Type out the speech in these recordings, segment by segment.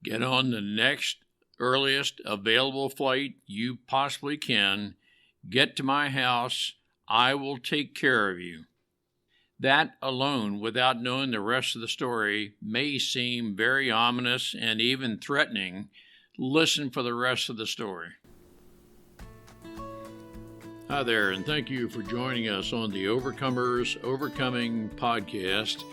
Get on the next earliest available flight you possibly can. Get to my house. I will take care of you. That alone, without knowing the rest of the story, may seem very ominous and even threatening. Listen for the rest of the story. Hi there, and thank you for joining us on the Overcomers Overcoming podcast.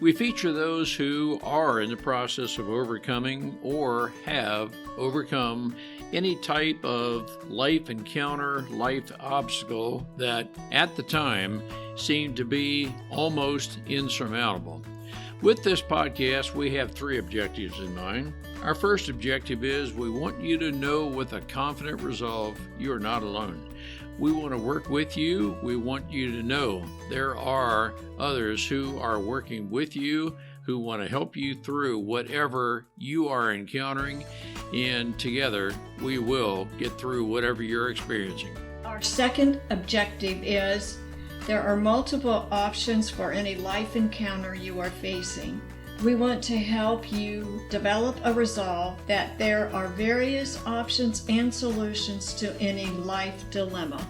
We feature those who are in the process of overcoming or have overcome any type of life encounter, life obstacle that at the time seemed to be almost insurmountable. With this podcast, we have three objectives in mind. Our first objective is we want you to know with a confident resolve you are not alone. We want to work with you. We want you to know there are others who are working with you, who want to help you through whatever you are encountering, and together we will get through whatever you're experiencing. Our second objective is there are multiple options for any life encounter you are facing. We want to help you develop a resolve that there are various options and solutions to any life dilemma.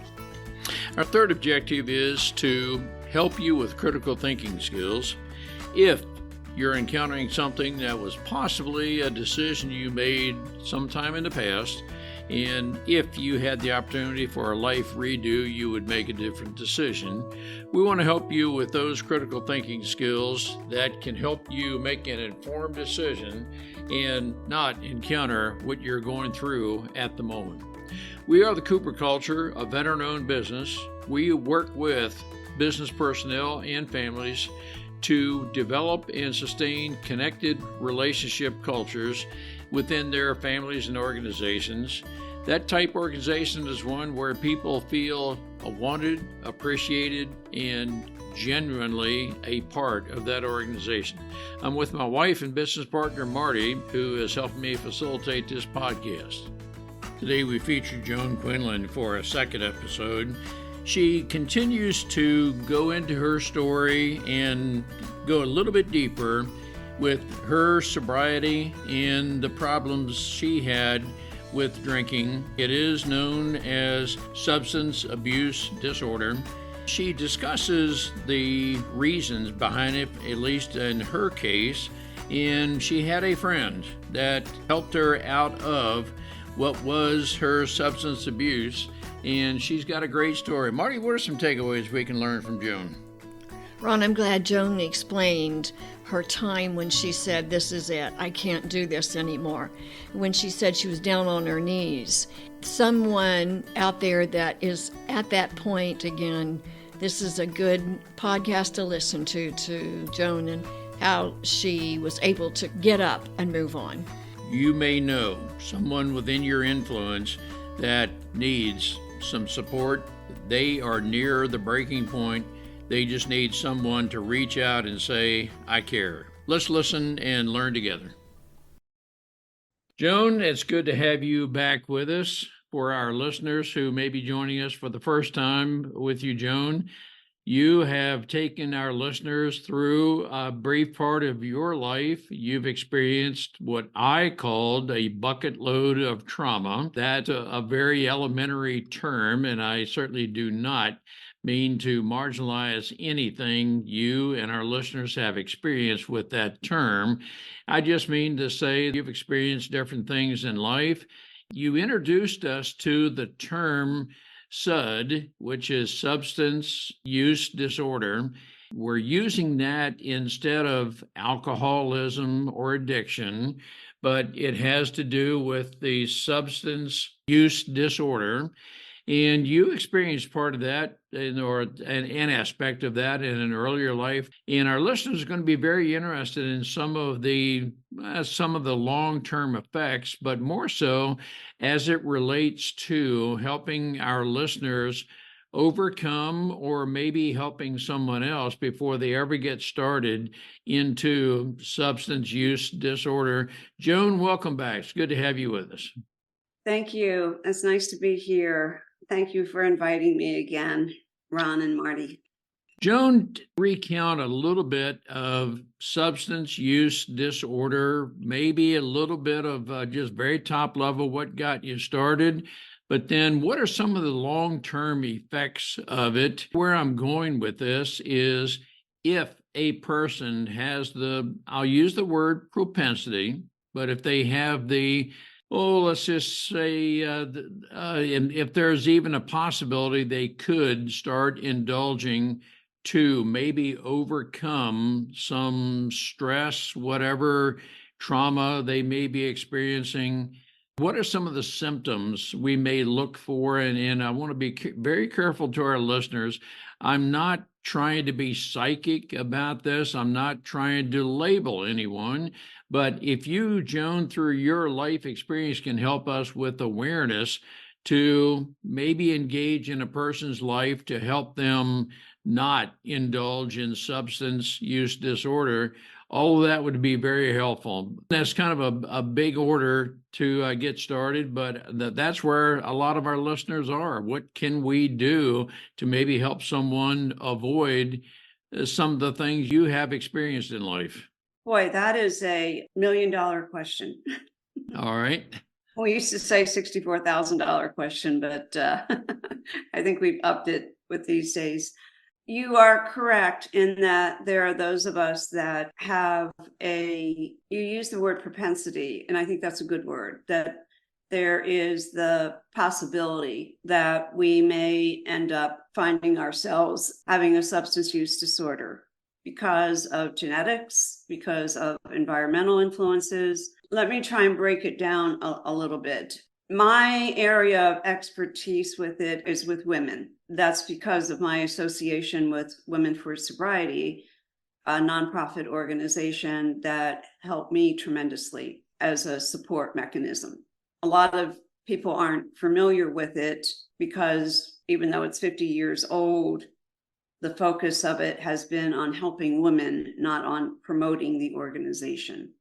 Our third objective is to help you with critical thinking skills. If you're encountering something that was possibly a decision you made sometime in the past, and if you had the opportunity for a life redo, you would make a different decision. We want to help you with those critical thinking skills that can help you make an informed decision and not encounter what you're going through at the moment. We are the Cooper Culture, a veteran-owned business. We work with business personnel and families to develop and sustain connected relationship cultures within their families and organizations. That type organization is one where people feel wanted, appreciated, and genuinely a part of that organization. I'm with my wife and business partner, Marty, who is helping me facilitate this podcast. Today we feature Joan Quinlan for a second episode. She continues to go into her story and go a little bit deeper with her sobriety and the problems she had with drinking. It is known as substance abuse disorder. She discusses the reasons behind it, at least in her case, and she had a friend that helped her out of what was her substance abuse, and she's got a great story. Marty, what are some takeaways we can learn from Joan? Ron, I'm glad Joan explained her time when she said, "This is it, I can't do this anymore." When she said she was down on her knees. Someone out there that is at that point, again, this is a good podcast to listen to Joan and how she was able to get up and move on. You may know someone within your influence that needs some support. They are near the breaking point. They just need someone to reach out and say, "I care." Let's listen and learn together. Joan, it's good to have you back with us. For our listeners who may be joining us for the first time with you, Joan, you have taken our listeners through a brief part of your life. You've experienced what I called a bucket load of trauma. That's a very elementary term, and I certainly do not mean to marginalize anything you and our listeners have experienced with that term. I just mean to say you've experienced different things in life. You introduced us to the term SUD, which is substance use disorder. We're using that instead of alcoholism or addiction, but it has to do with the substance use disorder. And you experienced part of that or an aspect of that in an earlier life. And our listeners are going to be very interested in some of the long-term effects, but more so as it relates to helping our listeners overcome or maybe helping someone else before they ever get started into substance use disorder. Joan, welcome back. It's good to have you with us. Thank you. It's nice to be here. Thank you for inviting me again, Ron and Marty. Joan, recount a little bit of substance use disorder, maybe a little bit of just very top level what got you started, but then what are some of the long term effects of it? Where I'm going with this is if a person has I'll use the word propensity, but if they have let's just say, and if there's even a possibility they could start indulging to maybe overcome some stress, whatever trauma they may be experiencing. What are some of the symptoms we may look for? And I want to be very careful to our listeners. I'm not trying to be psychic about this. I'm not trying to label anyone. But if you, Joan, through your life experience, can help us with awareness to maybe engage in a person's life to help them not indulge in substance use disorder, all of that would be very helpful. That's kind of a big order to get started, but that's where a lot of our listeners are. What can we do to maybe help someone avoid some of the things you have experienced in life? Boy, that is $1 million question. All right. We used to say $64,000 question, but I think we've upped it with these days. You are correct in that there are those of us that have you use the word propensity, and I think that's a good word, that there is the possibility that we may end up finding ourselves having a substance use disorder because of genetics, because of environmental influences. Let me try and break it down a little bit. My area of expertise with it is with women. That's because of my association with Women for Sobriety, a nonprofit organization that helped me tremendously as a support mechanism. A lot of people aren't familiar with it because even though it's 50 years old, the focus of it has been on helping women, not on promoting the organization.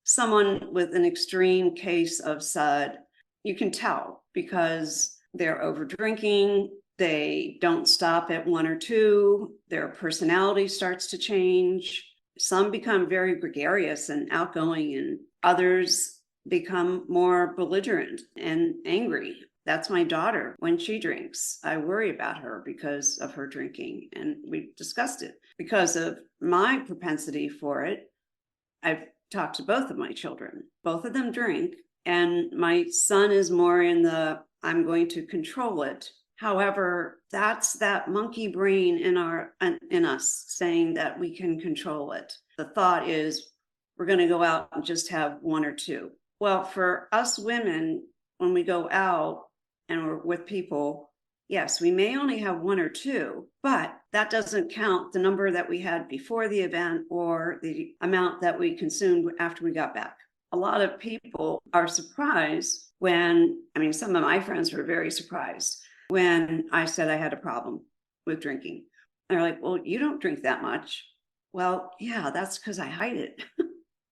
Someone with an extreme case of SUD, you can tell because they're over drinking, they don't stop at one or two, their personality starts to change. Some become very gregarious and outgoing, and others become more belligerent and angry. That's my daughter. When she drinks, I worry about her because of her drinking, and we've discussed it. Because of my propensity for it, I've talked to both of my children. Both of them drink, and my son is more in the I'm going to control it. However, that's that monkey brain in us saying that we can control it. The thought is we're going to go out and just have one or two. Well, for us women, when we go out and we're with people, yes, we may only have one or two, but that doesn't count the number that we had before the event or the amount that we consumed after we got back. A lot of people are surprised some of my friends were very surprised when I said I had a problem with drinking. They're like, well, you don't drink that much. Well, yeah, that's because I hide it.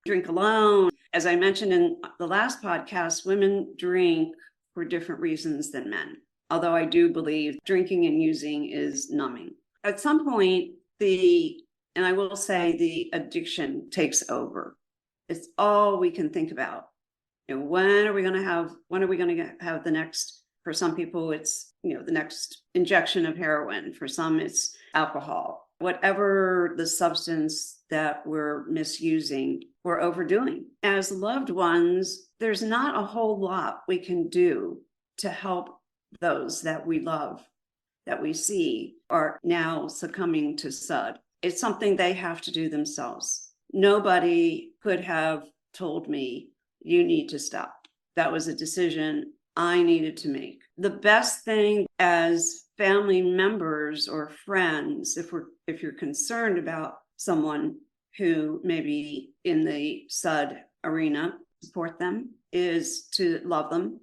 Drink alone. As I mentioned in the last podcast, women drink for different reasons than men. Although I do believe drinking and using is numbing. At some point, and I will say the addiction takes over. It's all we can think about. When are we going to have the next, for some people, it's, the next injection of heroin. For some, it's alcohol. Whatever the substance that we're misusing, we're overdoing. As loved ones, there's not a whole lot we can do to help those that we love, that we see are now succumbing to SUD. It's something they have to do themselves. Nobody could have told me, you need to stop. That was a decision I needed to make. The best thing as family members or friends, if you're concerned about someone who may be in the SUD arena, support them, is to love them,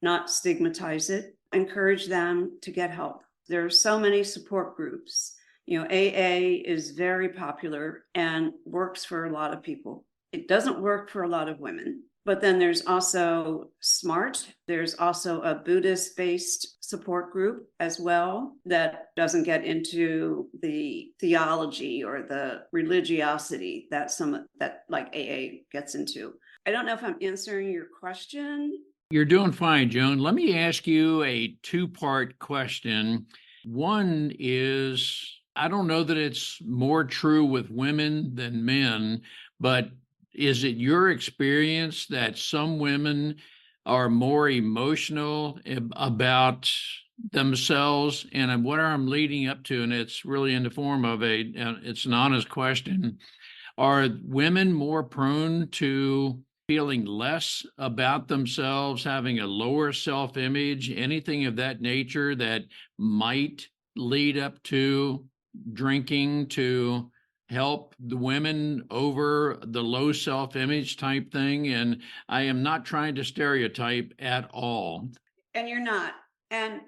not stigmatize it, encourage them to get help. There are so many support groups. AA is very popular and works for a lot of people. It doesn't work for a lot of women. But then there's also SMART. There's also a Buddhist-based support group as well that doesn't get into the theology or the religiosity that like AA gets into. I don't know if I'm answering your question. You're doing fine, Joan. Let me ask you a two-part question. One is, I don't know that it's more true with women than men, but is it your experience that some women are more emotional about themselves? And what I'm leading up to, and it's really in the form of it's an honest question. Are women more prone to feeling less about themselves, having a lower self-image, anything of that nature that might lead up to drinking to help the women over the low self-image type thing? And I am not trying to stereotype at all. And you're not. And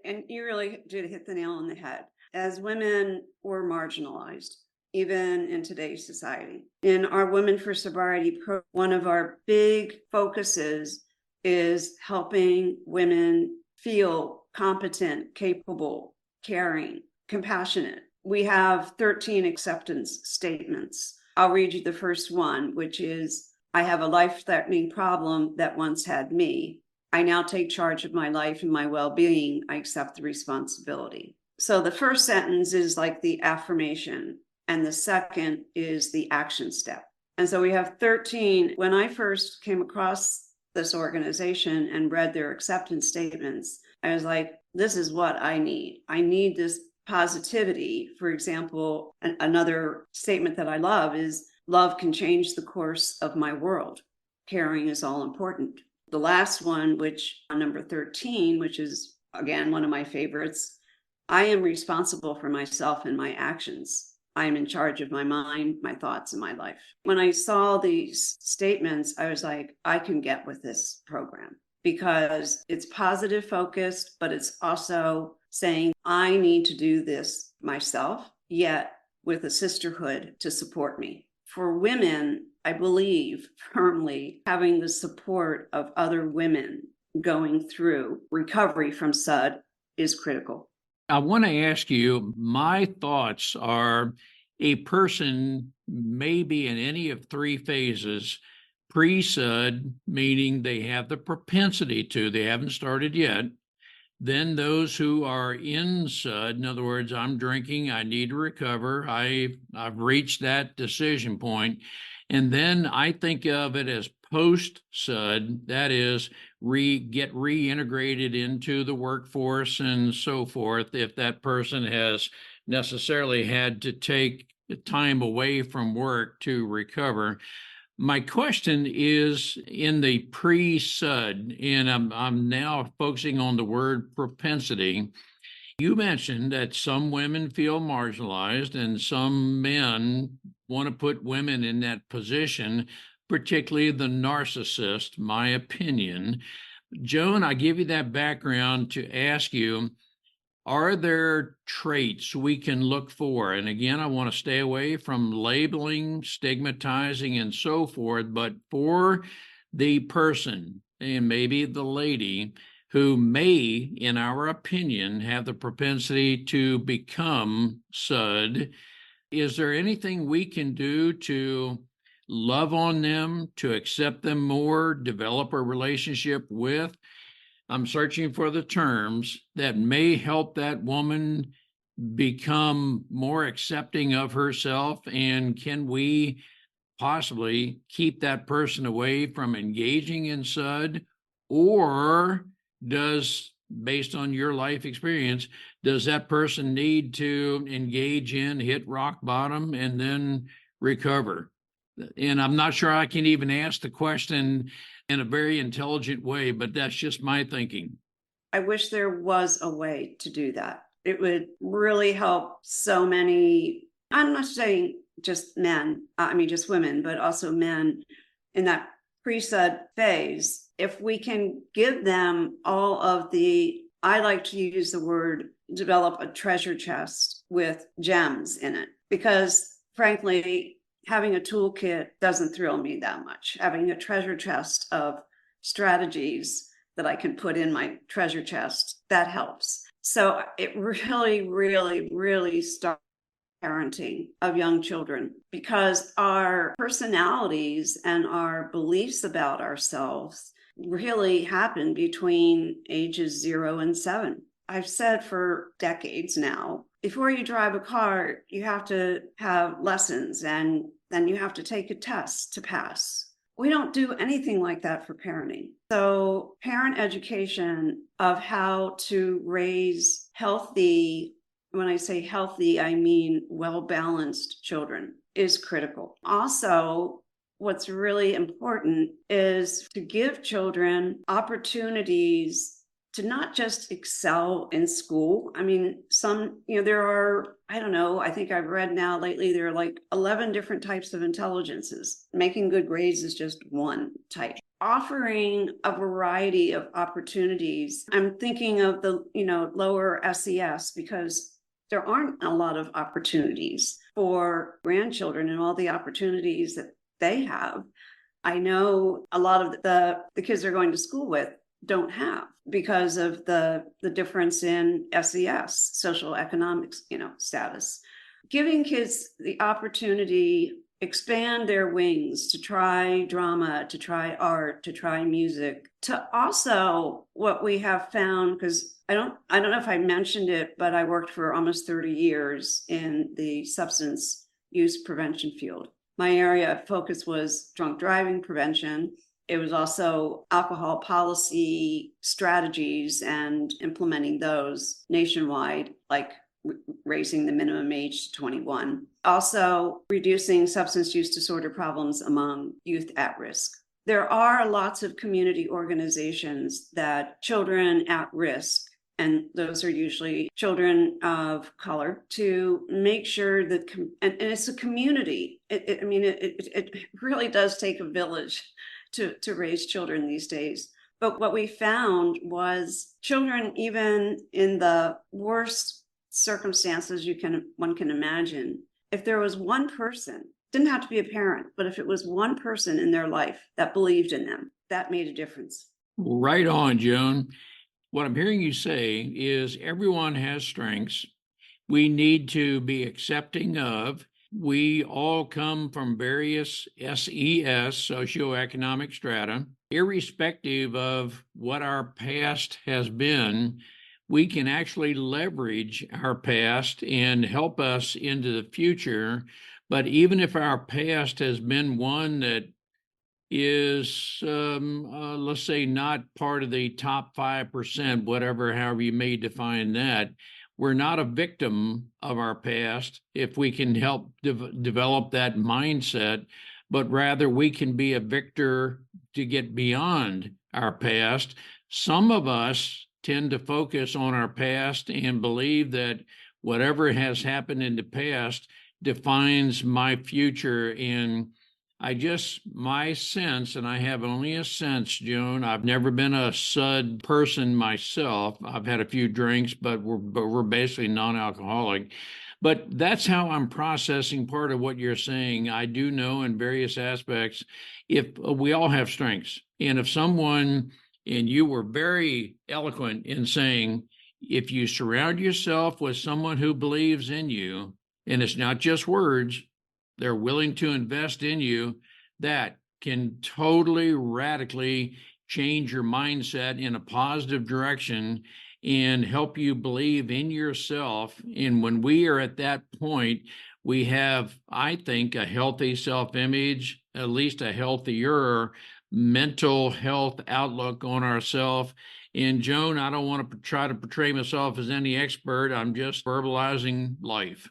and you really did hit the nail on the head. As women, we're marginalized, even in today's society. In our Women for Sobriety program, one of our big focuses is helping women feel competent, capable, caring, compassionate. We have 13 acceptance statements. I'll read you the first one, which is, I have a life-threatening problem that once had me. I now take charge of my life and my well-being. I accept the responsibility. So the first sentence is like the affirmation, and the second is the action step. And so we have 13. When I first came across this organization and read their acceptance statements, I was like, this is what I need. I need this positivity. For example, another statement that I love is, love can change the course of my world. Caring is all important. The last one, which on number 13, which is again one of my favorites, I am responsible for myself and my actions. I am in charge of my mind, my thoughts, and my life. When I saw these statements, I was like, I can get with this program because it's positive focused, but it's also saying I need to do this myself, yet with a sisterhood to support me. For women, I believe firmly having the support of other women going through recovery from SUD is critical. I want to ask you, my thoughts are a person may be in any of three phases. Pre-SUD, meaning they have the propensity to, they haven't started yet. Then those who are in SUD, in other words, I'm drinking, I need to recover, I've reached that decision point. And then I think of it as post-SUD, that is, get reintegrated into the workforce and so forth, if that person has necessarily had to take time away from work to recover. My question is in the pre-SUD, and I'm now focusing on the word propensity. You mentioned that some women feel marginalized and some men want to put women in that position, particularly the narcissist, my opinion. Joan, I give you that background to ask you, are there traits we can look for? And again, I want to stay away from labeling, stigmatizing, and so forth, but for the person, and maybe the lady, who may, in our opinion, have the propensity to become SUD, is there anything we can do to love on them, to accept them more, develop a relationship with? I'm searching for the terms that may help that woman become more accepting of herself. And can we possibly keep that person away from engaging in SUD? Or based on your life experience, does that person need to engage in, hit rock bottom, and then recover? And I'm not sure I can even ask the question in a very intelligent way, but that's just my thinking. I wish there was a way to do that. It would really help so many. I'm not saying just men, just women, but also men in that pre-SUD phase. If we can give them all of I like to use the word, develop a treasure chest with gems in it, because frankly, having a toolkit doesn't thrill me that much. Having a treasure chest of strategies that I can put in my treasure chest, that helps. So it really, really, really starts parenting of young children, because our personalities and our beliefs about ourselves really happen between ages 0 and 7. I've said for decades now, before you drive a car, you have to have lessons, and then you have to take a test to pass. We don't do anything like that for parenting. So parent education of how to raise healthy, when I say healthy, I mean well-balanced children, is critical. Also, what's really important is to give children opportunities to not just excel in school. I mean, there are, I don't know, I think I've read now lately, there are like 11 different types of intelligences. Making good grades is just one type. Offering a variety of opportunities. I'm thinking of the, lower SES, because there aren't a lot of opportunities for grandchildren and all the opportunities that they have. I know a lot of the kids they're going to school with don't have, because of the difference in SES, social economics, status. Giving kids the opportunity, expand their wings, to try drama, to try art, to try music, to also what we have found, because I don't know if I mentioned it, but I worked for almost 30 years in the substance use prevention field. My area of focus was drunk driving prevention. It was also alcohol policy strategies and implementing those nationwide, like raising the minimum age to 21. Also, reducing substance use disorder problems among youth at risk. There are lots of community organizations that children at risk, and those are usually children of color, to make sure that, and it's a community. It really does take a village to raise children these days. But what we found was children, even in the worst circumstances one can imagine, if there was one person, didn't have to be a parent, but if it was one person in their life that believed in them, that made a difference. Right on, Joan. What I'm hearing you say is everyone has strengths. We need to be accepting of. We all come from various SES, socioeconomic strata. Irrespective of what our past has been, we can actually leverage our past and help us into the future. But even if our past has been one that is, let's say, not part of the top 5%, however you may define that, we're not a victim of our past if we can help develop that mindset, but rather we can be a victor to get beyond our past. Some of us tend to focus on our past and believe that whatever has happened in the past defines my future. And my sense, and I have only a sense, Joan, I've never been a sud person myself. I've had a few drinks, but we're basically non-alcoholic. But that's how I'm processing part of what you're saying. I do know in various aspects, if we all have strengths, and if someone, and you were very eloquent in saying, if you surround yourself with someone who believes in you, and it's not just words, they're willing to invest in you, that can totally radically change your mindset in a positive direction and help you believe in yourself. And when we are at that point, we have, I think, a healthy self-image, at least a healthier mental health outlook on ourselves. And Joan, I don't want to try to portray myself as any expert. I'm just verbalizing life.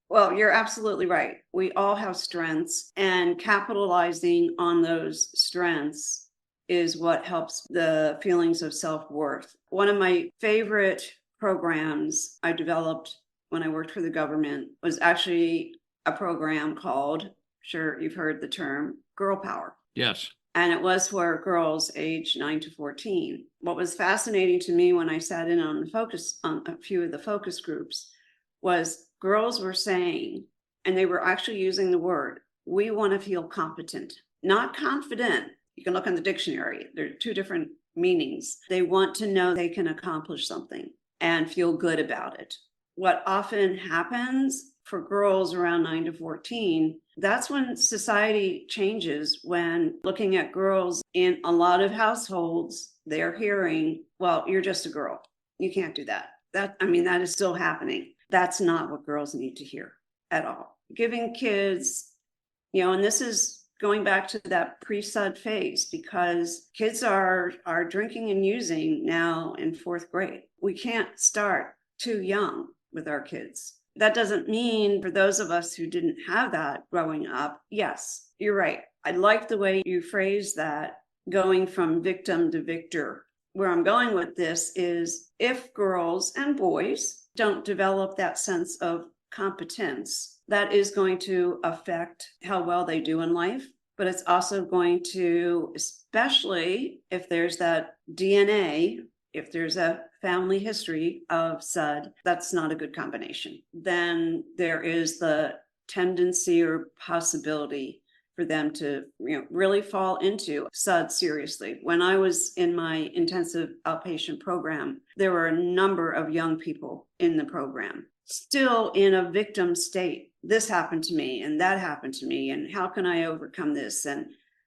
Well, you're absolutely right. We all have strengths, and capitalizing on those strengths is what helps the feelings of self-worth. One of my favorite programs I developed when I worked for the government was actually a program called, sure you've heard the term, Girl Power. Yes. And it was for girls aged 9 to 14. What was fascinating to me when I sat in on a few of the focus groups was girls were saying, and they were actually using the word, we want to feel competent, not confident. You can look in the dictionary. There are two different meanings. They want to know they can accomplish something and feel good about it. What often happens for girls around 9 to 14, that's when society changes. When looking at girls in a lot of households, they're hearing, well, you're just a girl. You can't do that. That is still happening. That's not what girls need to hear at all. Giving kids, and this is going back to that pre-sud phase, because kids are drinking and using now in 4th grade. We can't start too young with our kids. That doesn't mean for those of us who didn't have that growing up, yes, you're right. I like the way you phrase that, going from victim to victor. Where I'm going with this is, if girls and boys don't develop that sense of competence, that is going to affect how well they do in life. But it's also going to, especially if there's that DNA, if there's a family history of SUD, that's not a good combination. Then there is the tendency or possibility for them to really fall into SUD seriously. When I was in my intensive outpatient program, there were a number of young people in the program still in a victim state. This happened to me and that happened to me, and how can I overcome this?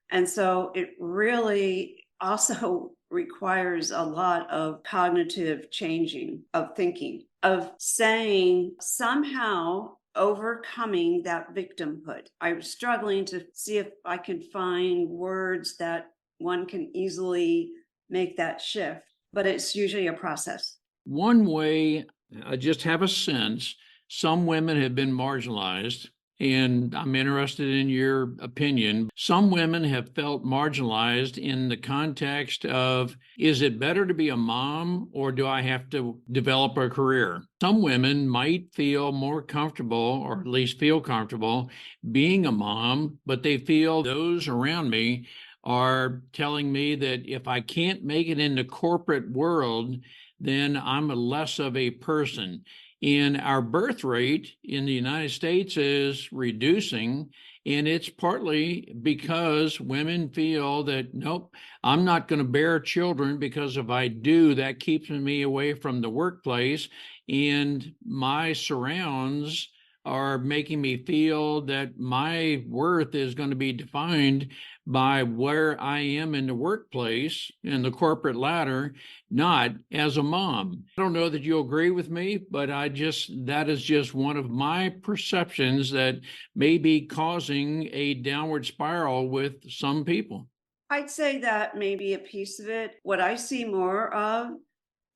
And so it really also requires a lot of cognitive changing of thinking, of saying somehow overcoming that victimhood. I was struggling to see if I could find words that one can easily make that shift, but it's usually a process. One way, I just have a sense, some women have been marginalized, and I'm interested in your opinion. Some women have felt marginalized in the context of, is it better to be a mom or do I have to develop a career? Some women might feel more comfortable, or at least feel comfortable, being a mom, but they feel those around me are telling me that if I can't make it in the corporate world, then I'm less of a person. And our birth rate in the United States is reducing, and it's partly because women feel that, nope, I'm not going to bear children, because if I do, that keeps me away from the workplace, and my surrounds are making me feel that my worth is going to be defined by where I am in the workplace, in the corporate ladder, not as a mom. I don't know that you'll agree with me, but that is just one of my perceptions that may be causing a downward spiral with some people. I'd say that may be a piece of it. What I see more of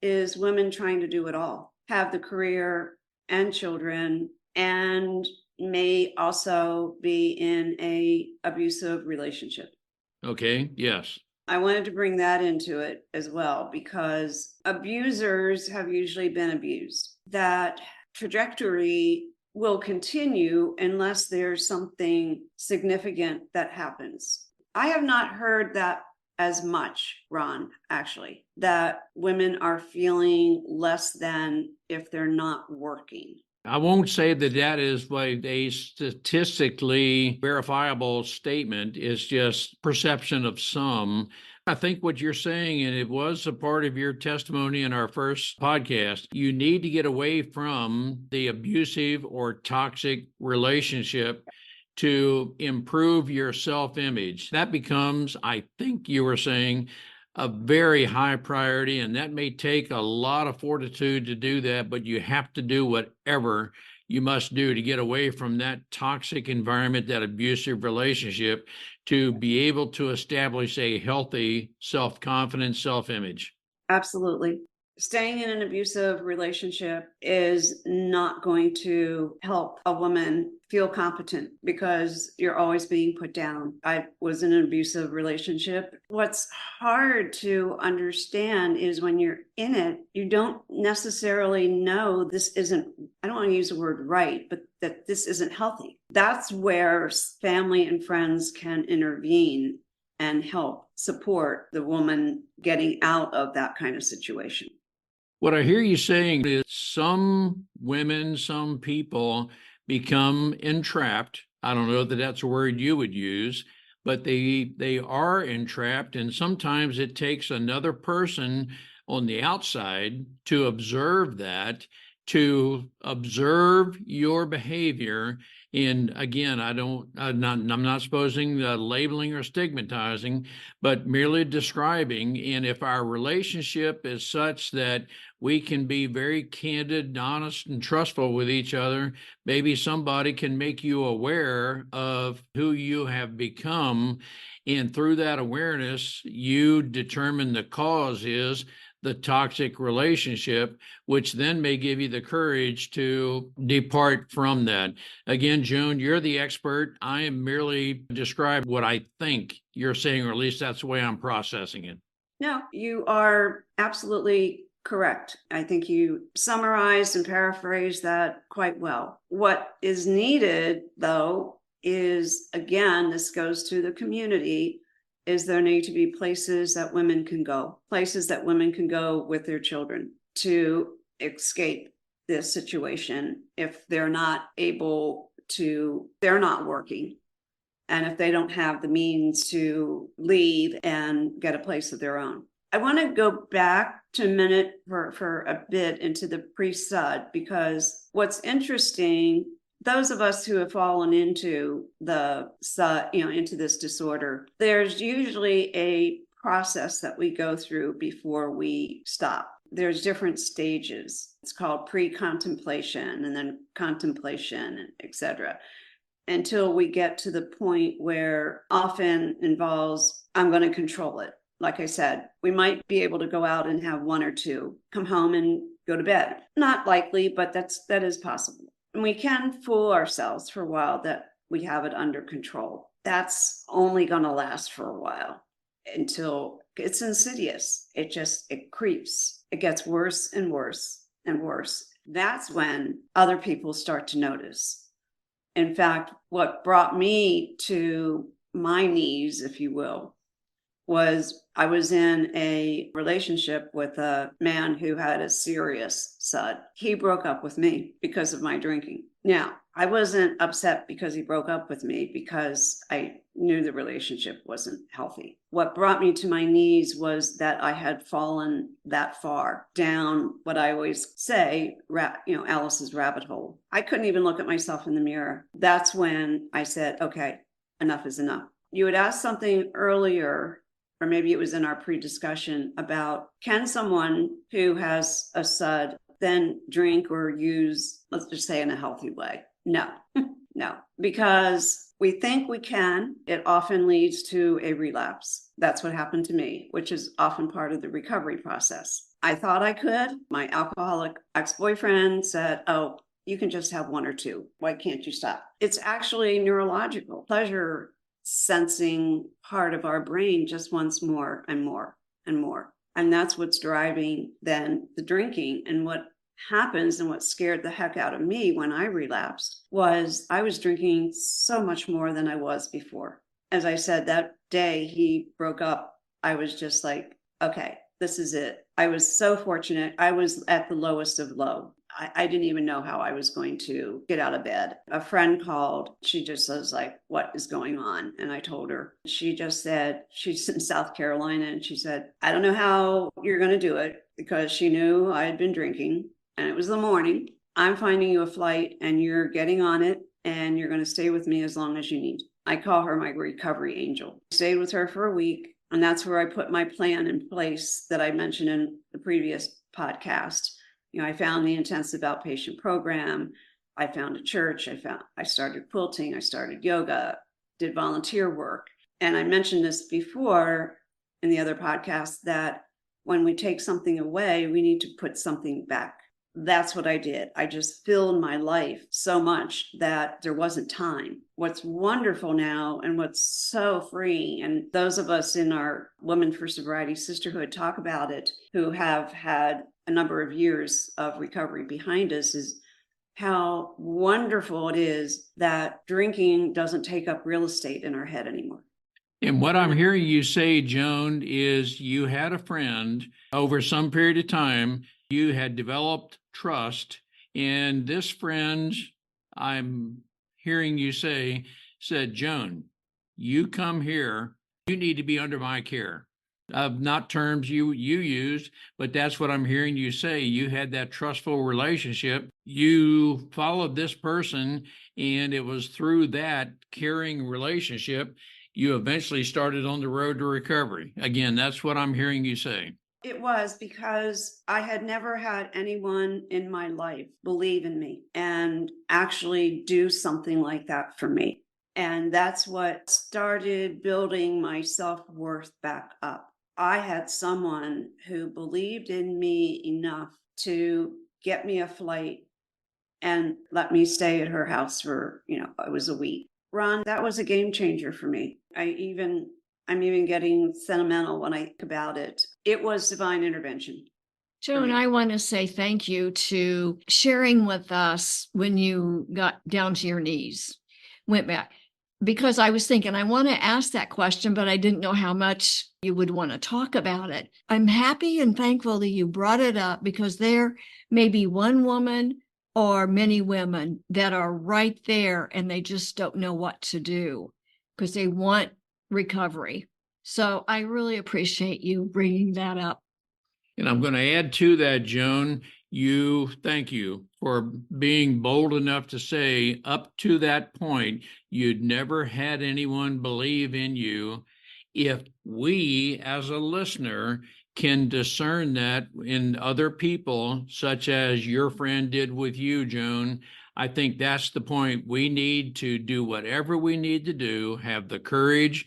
is women trying to do it all, have the career and children, and may also be in a abusive relationship. Okay, yes. I wanted to bring that into it as well, because abusers have usually been abused. That trajectory will continue unless there's something significant that happens. I have not heard that as much, Ron, actually, that women are feeling less than if they're not working. I won't say that is like a statistically verifiable statement. It's just perception of some. I think what you're saying, and it was a part of your testimony in our first podcast, you need to get away from the abusive or toxic relationship to improve your self-image. That becomes, I think you were saying, a very high priority, and that may take a lot of fortitude to do that, but you have to do whatever you must do to get away from that toxic environment, that abusive relationship, to be able to establish a healthy self-confidence, self-image. Absolutely. Staying in an abusive relationship is not going to help a woman feel competent, because you're always being put down. I was in an abusive relationship. What's hard to understand is when you're in it, you don't necessarily know this isn't, I don't want to use the word right, but that this isn't healthy. That's where family and friends can intervene and help support the woman getting out of that kind of situation. What I hear you saying is some women, some people become entrapped. I don't know that that's a word you would use, but they are entrapped, and sometimes it takes another person on the outside to observe that, to observe your behavior. And again, I'm not supposing labeling or stigmatizing, but merely describing. And if our relationship is such that we can be very candid, honest, and trustful with each other, maybe somebody can make you aware of who you have become. And through that awareness, you determine the cause is the toxic relationship, which then may give you the courage to depart from that. Again, Joan, you're the expert. I am merely describing what I think you're saying, or at least that's the way I'm processing it. No, you are absolutely correct. I think you summarized and paraphrased that quite well. What is needed, though, is, again, this goes to the community, is there need to be places that women can go with their children to escape this situation if they're not able to, they're not working. And if they don't have the means to leave and get a place of their own. I want to go back to a minute for a bit into the pre-SUD, because what's interesting, those of us who have fallen into the SUD, into this disorder, there's usually a process that we go through before we stop. There's different stages. It's called pre-contemplation and then contemplation, etc., until we get to the point where often involves, I'm going to control it. Like I said, we might be able to go out and have one or two, come home and go to bed. Not likely, but that is possible. And we can fool ourselves for a while that we have it under control. That's only going to last for a while until it's insidious. It creeps. It gets worse and worse and worse. That's when other people start to notice. In fact, what brought me to my knees, if you will, was I was in a relationship with a man who had a serious SUD. He broke up with me because of my drinking. Now, I wasn't upset because he broke up with me because I knew the relationship wasn't healthy. What brought me to my knees was that I had fallen that far down what I always say, Alice's rabbit hole. I couldn't even look at myself in the mirror. That's when I said, okay, enough is enough. You had asked something earlier, or maybe it was in our pre-discussion, about can someone who has a SUD then drink or use, let's just say, in a healthy way? No, no, because we think we can. It often leads to a relapse. That's what happened to me, which is often part of the recovery process. I thought I could. My alcoholic ex-boyfriend said, oh, you can just have one or two. Why can't you stop? It's actually neurological. Pleasure sensing part of our brain just wants more and more and more. And that's what's driving then the drinking. And what happens, and what scared the heck out of me when I relapsed, was I was drinking so much more than I was before. As I said, that day he broke up, I was just like, okay, this is it. I was so fortunate. I was at the lowest of low. I didn't even know how I was going to get out of bed. A friend called. She just was like, what is going on? And I told her. She just said, she's in South Carolina, and she said, I don't know how you're going to do it, because she knew I had been drinking and it was the morning. I'm finding you a flight and you're getting on it, and you're going to stay with me as long as you need. I call her my recovery angel. I stayed with her for a week, and that's where I put my plan in place that I mentioned in the previous podcast. I found the intensive outpatient program. I found a church. I started quilting. I started yoga, did volunteer work. And I mentioned this before in the other podcast, that when we take something away, we need to put something back. That's what I did. I just filled my life so much that there wasn't time. What's wonderful now, and what's so freeing, and those of us in our Women for Sobriety Sisterhood talk about it, who have had a number of years of recovery behind us, is how wonderful it is that drinking doesn't take up real estate in our head anymore. And what I'm hearing you say, Joan, is you had a friend over some period of time, you had developed trust, and this friend, I'm hearing you say, said, Joan, you come here, you need to be under my care. Not terms you used, but that's what I'm hearing you say. You had that trustful relationship. You followed this person, and it was through that caring relationship you eventually started on the road to recovery. Again, that's what I'm hearing you say. It was because I had never had anyone in my life believe in me and actually do something like that for me. And that's what started building my self-worth back up. I had someone who believed in me enough to get me a flight and let me stay at her house for, it was a week. Ron, that was a game changer for me. I'm even getting sentimental when I think about it. It was divine intervention. Joan, I want to say thank you to sharing with us when you got down to your knees, went back, because I was thinking, I want to ask that question, but I didn't know how much you would want to talk about it. I'm happy and thankful that you brought it up, because there may be one woman or many women that are right there and they just don't know what to do because they want recovery. So I really appreciate you bringing that up. And I'm going to add to that, Joan, thank you for being bold enough to say up to that point, you'd never had anyone believe in you. If we, as a listener, can discern that in other people, such as your friend did with you, Joan, I think that's the point. We need to do whatever we need to do, have the courage,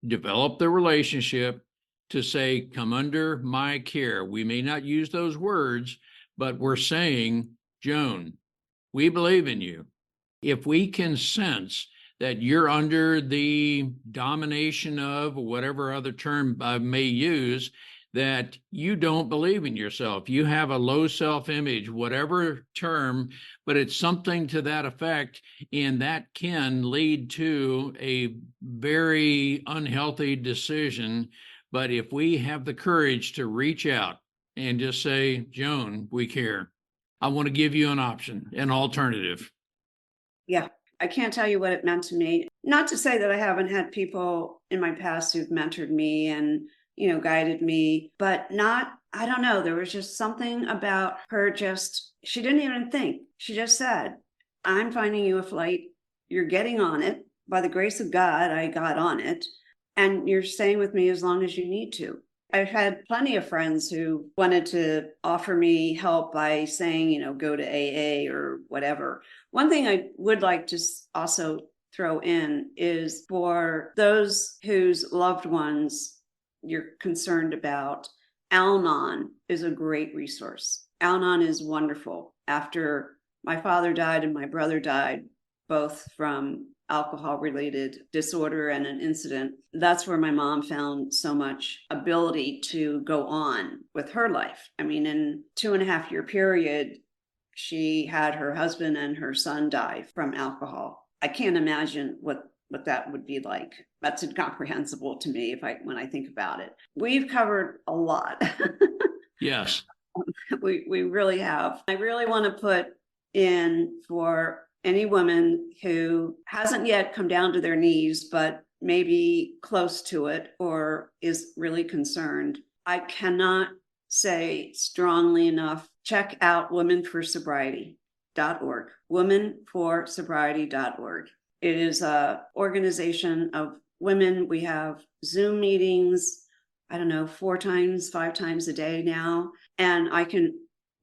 develop the relationship to say, come under my care. We may not use those words, but we're saying, Joan, we believe in you. If we can sense that you're under the domination of, or whatever other term I may use, that you don't believe in yourself, you have a low self-image, whatever term, but it's something to that effect, and that can lead to a very unhealthy decision. But if we have the courage to reach out and just say, Joan, we care. I want to give you an option, an alternative. Yeah, I can't tell you what it meant to me. Not to say that I haven't had people in my past who've mentored me and, guided me, but I don't know. There was just something about her she didn't even think. She just said, I'm finding you a flight. You're getting on it. By the grace of God, I got on it. And you're staying with me as long as you need to. I've had plenty of friends who wanted to offer me help by saying, go to AA or whatever. One thing I would like to also throw in is for those whose loved ones you're concerned about, Al-Anon is a great resource. Al-Anon is wonderful. After my father died and my brother died, both from alcohol-related disorder and an incident, that's where my mom found so much ability to go on with her life. I mean, in 2.5-year period, she had her husband and her son die from alcohol. I can't imagine what that would be like. That's incomprehensible to me when I think about it. We've covered a lot. Yes. We really have. I really want to put in for any woman who hasn't yet come down to their knees, but maybe close to it or is really concerned. I cannot say strongly enough, check out womenforsobriety.org, womenforsobriety.org. It is an organization of women. We have Zoom meetings, 4 times, 5 times a day now. And I can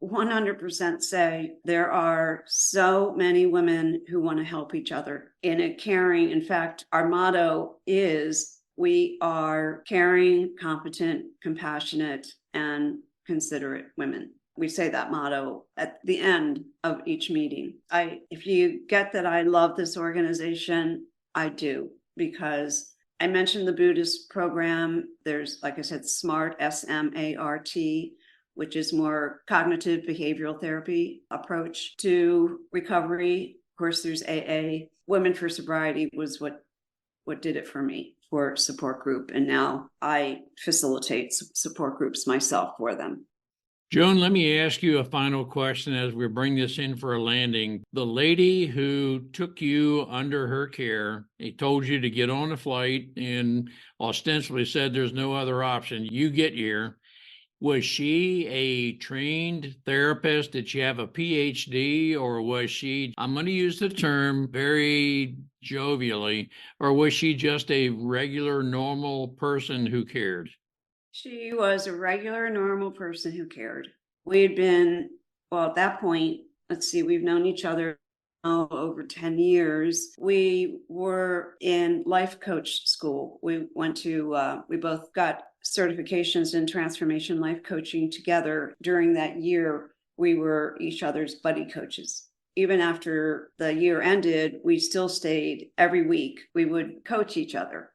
100% say there are so many women who want to help each other in a caring. In fact, our motto is we are caring, competent, compassionate, and considerate women. We say that motto at the end of each meeting. If you get that I love this organization, I do, because I mentioned the Buddhist program. There's, like I said, SMART, SMART, which is more cognitive behavioral therapy approach to recovery. Of course, there's AA. Women for Sobriety was what did it for me, for support group. And now I facilitate support groups myself for them. Joan, let me ask you a final question as we bring this in for a landing. The lady who took you under her care, he told you to get on a flight and ostensibly said there's no other option. You get here. Was she a trained therapist? Did she have a PhD, or was she, I'm going to use the term very jovially, or was she just a regular, normal person who cared? She was a regular, normal person who cared. We had been, well, at that point, let's see, we've known each other now over 10 years. We were in life coach school. We both got certifications in transformation life coaching together. During that year, we were each other's buddy coaches. Even after the year ended, we still stayed every week. We would coach each other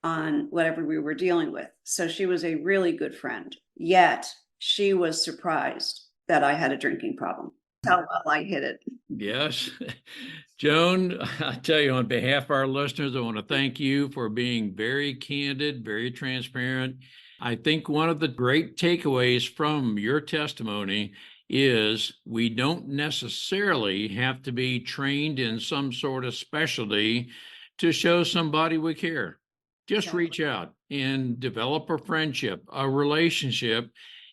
on whatever we were dealing with. So she was a really good friend. Yet she was surprised that I had a drinking problem. How well I hit it. Yes. Joan, I tell you, on behalf of our listeners, I want to thank you for being very candid, very transparent. I think one of the great takeaways from your testimony is we don't necessarily have to be trained in some sort of specialty to show somebody we care. Just reach out and develop a friendship, a relationship,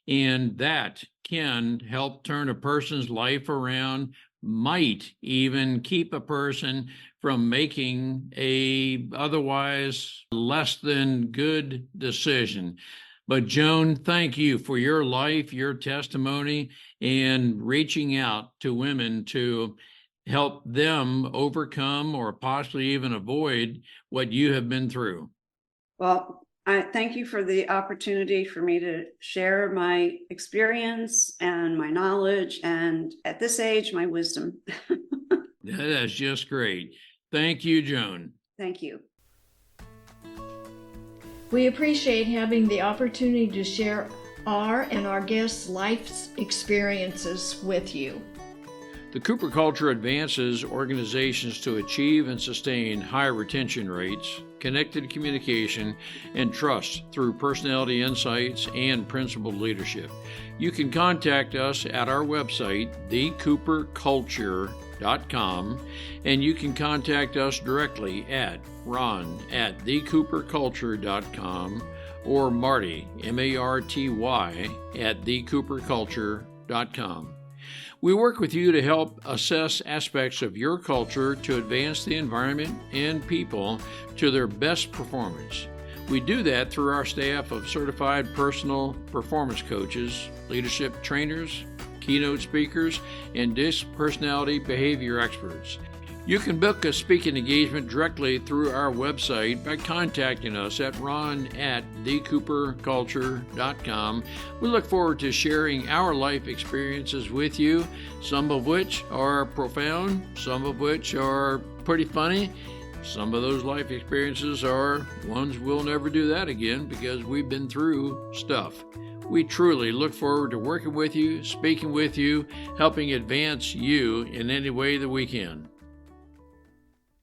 and that can help turn a person's life around, might even keep a person from making a otherwise less than good decision. But Joan, thank you for your life, your testimony, and reaching out to women to help them overcome or possibly even avoid what you have been through. Well, I thank you for the opportunity for me to share my experience and my knowledge, and at this age, my wisdom. That is just great. Thank you, Joan. Thank you. We appreciate having the opportunity to share our and our guests' life's experiences with you. The Cooper culture advances organizations to achieve and sustain high retention rates, connected communication, and trust through personality insights and principled leadership. You can contact us at our website, thecooperculture.com, and you can contact us directly at ron@thecooperculture.com or Marty, M-A-R-T-Y, at thecooperculture.com. We work with you to help assess aspects of your culture to advance the environment and people to their best performance. We do that through our staff of certified personal performance coaches, leadership trainers, keynote speakers, and disc personality behavior experts. You can book a speaking engagement directly through our website by contacting us at ron@thecooperculture.com. We look forward to sharing our life experiences with you, some of which are profound, some of which are pretty funny. Some of those life experiences are ones we'll never do that again because we've been through stuff. We truly look forward to working with you, speaking with you, helping advance you in any way that we can.